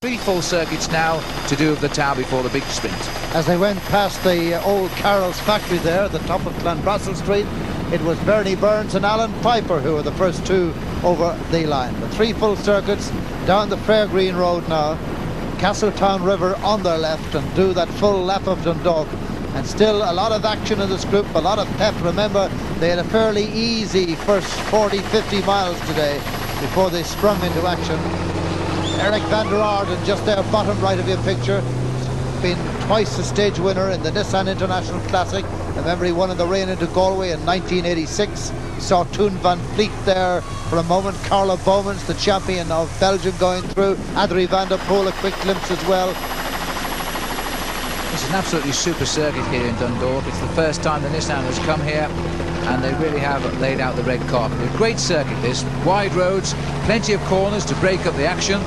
3 full circuits now to do of the tower before the big sprint. As they went past the old Carroll's factory there at the top of Clanbrassil Street, it was Bernie Burns and Alan Piper who were the first two over the line. The 3 full circuits down the Fair Green Road now, Castletown River on their left, and do that full lap of Dundalk. And still a lot of action in this group, a lot of pep. Remember, they had a fairly easy first 40-50 miles today before they sprung into action. Eric van der Aarden, just there, bottom right of your picture, been twice a stage winner in the Nissan International Classic. Remember, he won in the rain into Galway in 1986. You saw Toon van Vliet there for a moment. Carla Bowman's the champion of Belgium going through. Adrie van der Poel, a quick glimpse as well. This is an absolutely super circuit here in Dundalk. It's the first time the Nissan has come here, and they really have laid out the red carpet. A great circuit this, wide roads, plenty of corners to break up the action,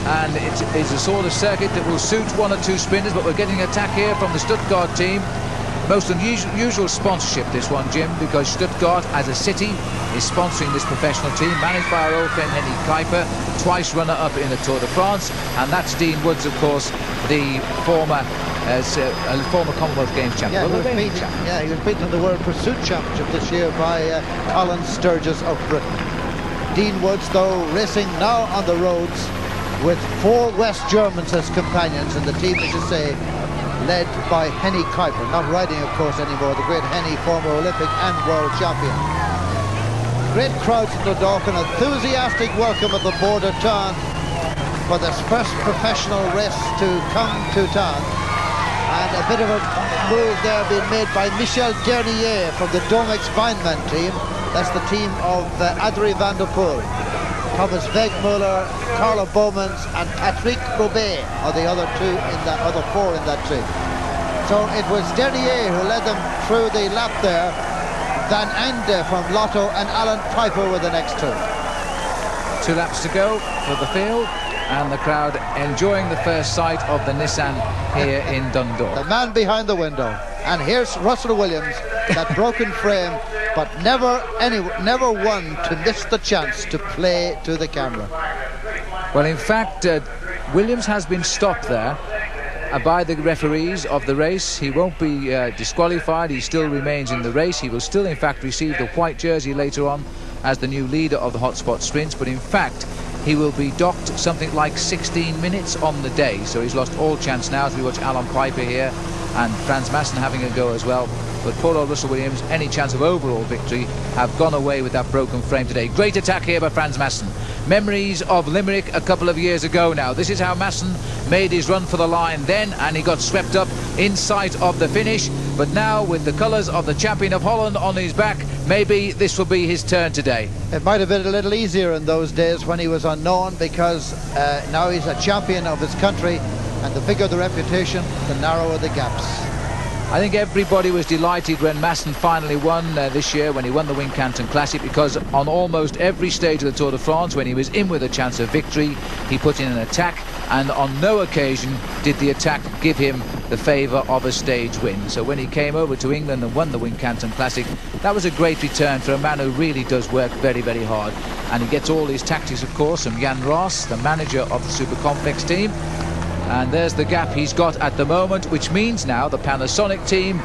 and it is a sort of circuit that will suit 1 or 2 sprinters, but we're getting an attack here from the Stuttgart team. Most unusual sponsorship, this one, Jim, because Stuttgart as a city is sponsoring this professional team, managed by our old friend Henny Kuiper, twice runner-up in the Tour de France, and that's Dean Woods, of course, the former Commonwealth Games champion. He was beaten in the World Pursuit Championship this year by Colin Sturgis of Britain. Dean Woods, though, racing now on the roads with 4 West Germans as companions, and the team, as you say, led by Henny Kuiper, not riding, of course, anymore. The great Henny, former Olympic and world champion. Great crowds in Dundalk, an enthusiastic welcome at the border town for this first professional race to come to town. And a bit of a move there being made by Michel Dernier from the Domex Weinmann team. That's the team of Adrie van der Poel. Thomas Wegmuller, Carla Bowmans and Patrick Robet are the other 4 in that team. So it was Dernier who led them through the lap there. Van Ende from Lotto and Alan Piper were the next 2. 2 laps to go for the field, and the crowd enjoying the first sight of the Nissan here in Dundalk. The man behind the window. And here's Russell Williams, that broken frame, but never one to miss the chance to play to the camera. Well, in fact, Williams has been stopped there by the referees of the race. He won't be disqualified. He still remains in the race. He will still, in fact, receive the white jersey later on as the new leader of the hotspot sprints. But in fact, he will be docked something like 16 minutes on the day. So he's lost all chance now as we watch Alan Piper here and Frans Maassen having a go as well. But poor old Russell Williams, any chance of overall victory, have gone away with that broken frame today. Great attack here by Frans Maassen. Memories of Limerick a couple of years ago now. This is how Maassen made his run for the line then, and he got swept up in sight of the finish. But now, with the colours of the champion of Holland on his back, maybe this will be his turn today. It might have been a little easier in those days when he was unknown, because now he's a champion of his country, and the bigger the reputation, the narrower the gaps. I think everybody was delighted when Maassen finally won this year, when he won the Wincanton Classic, because on almost every stage of the Tour de France, when he was in with a chance of victory, he put in an attack, and on no occasion did the attack give him the favour of a stage win. So when he came over to England and won the Wincanton Classic, that was a great return for a man who really does work very, very hard. And he gets all his tactics, of course, from Jan Ross, the manager of the Super Complex team. And there's the gap he's got at the moment, which means now the Panasonic team,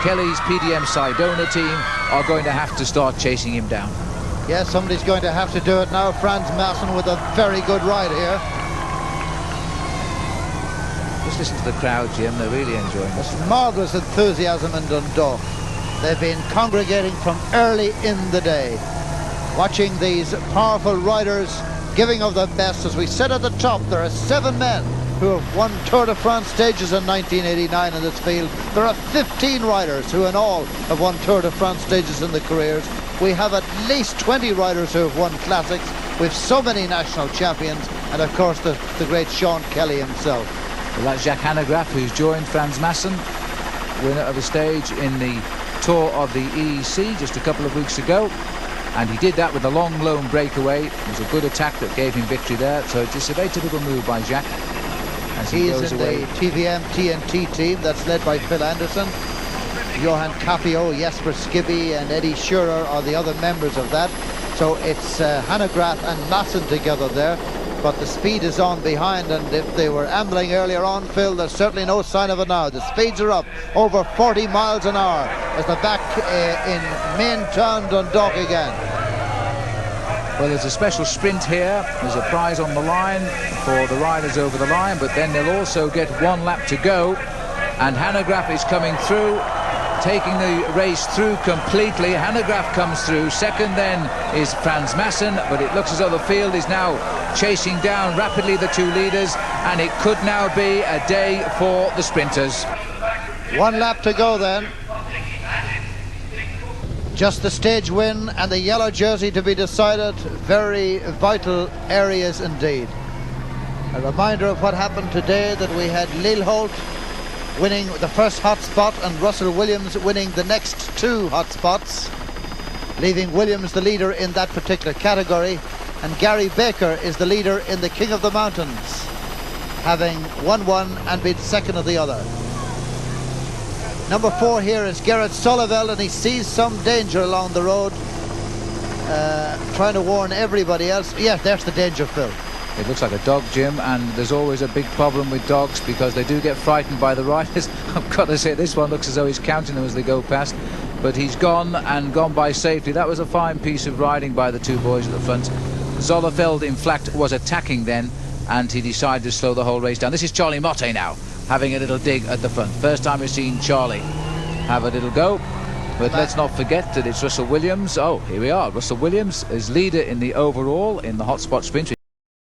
Kelly's PDM Sidona team, are going to have to start chasing him down. Yeah, somebody's going to have to do it now. Frans Maassen with a very good ride here. Just listen to the crowd, Jim. They're really enjoying this. There's marvellous enthusiasm in Dundalk. They've been congregating from early in the day, watching these powerful riders giving of their best. As we said at the top, there are 7 men who have won Tour de France stages in 1989 in this field. There are 15 riders who in all have won Tour de France stages in their careers. We have at least 20 riders who have won classics. We've so many national champions, and of course the great Sean Kelly himself. Well, that's Jacques Hanegraaff, who's joined Frans Maassen, winner of the stage in the Tour of the EEC just a couple of weeks ago. And he did that with a long, lone breakaway. It was a good attack that gave him victory there. So it's just a very typical move by Jacques. He's in the TVM TNT team that's led by Phil Anderson. Johan Capio, Jesper Skibby and Eddie Shearer are the other members of that. So it's Hanegraaff and Maassen together there. but the speed is on behind, and if they were ambling earlier on, Phil, there's certainly no sign of it now. The speeds are up over 40 miles an hour as they're back in main town Dundalk again. Well, there's a special sprint here. There's a prize on the line for the riders over the line, but then they'll also get 1 lap to go, and Hanegraaff is coming through, taking the race through completely. Hanegraaff comes through. Second then is Frans Maassen, but it looks as though the field is now chasing down rapidly the 2 leaders, and it could now be a day for the sprinters. 1 lap to go then. Just the stage win and the yellow jersey to be decided. Very vital areas indeed. A reminder of what happened today, that we had Lilholt winning the first hot spot and Russell Williams winning the next 2 hot spots, leaving Williams the leader in that particular category, and Gary Baker is the leader in the King of the Mountains, having won one and been second of the other. Number 4 here is Gerrit Sullivan, and he sees some danger along the road, trying to warn everybody else. Yeah, there's the danger, Phil. It looks like a dog, Jim, and there's always a big problem with dogs because they do get frightened by the riders. I've got to say, this one looks as though he's counting them as they go past, but he's gone, and gone by safely. That was a fine piece of riding by the 2 boys at the front. Zolleveld, in fact, was attacking then, and he decided to slow the whole race down. This is Charlie Motte now, having a little dig at the front. First time we've seen Charlie have a little go. But let's not forget that it's Russell Williams. Oh, here we are. Russell Williams is leader in the overall in the hotspot sprint.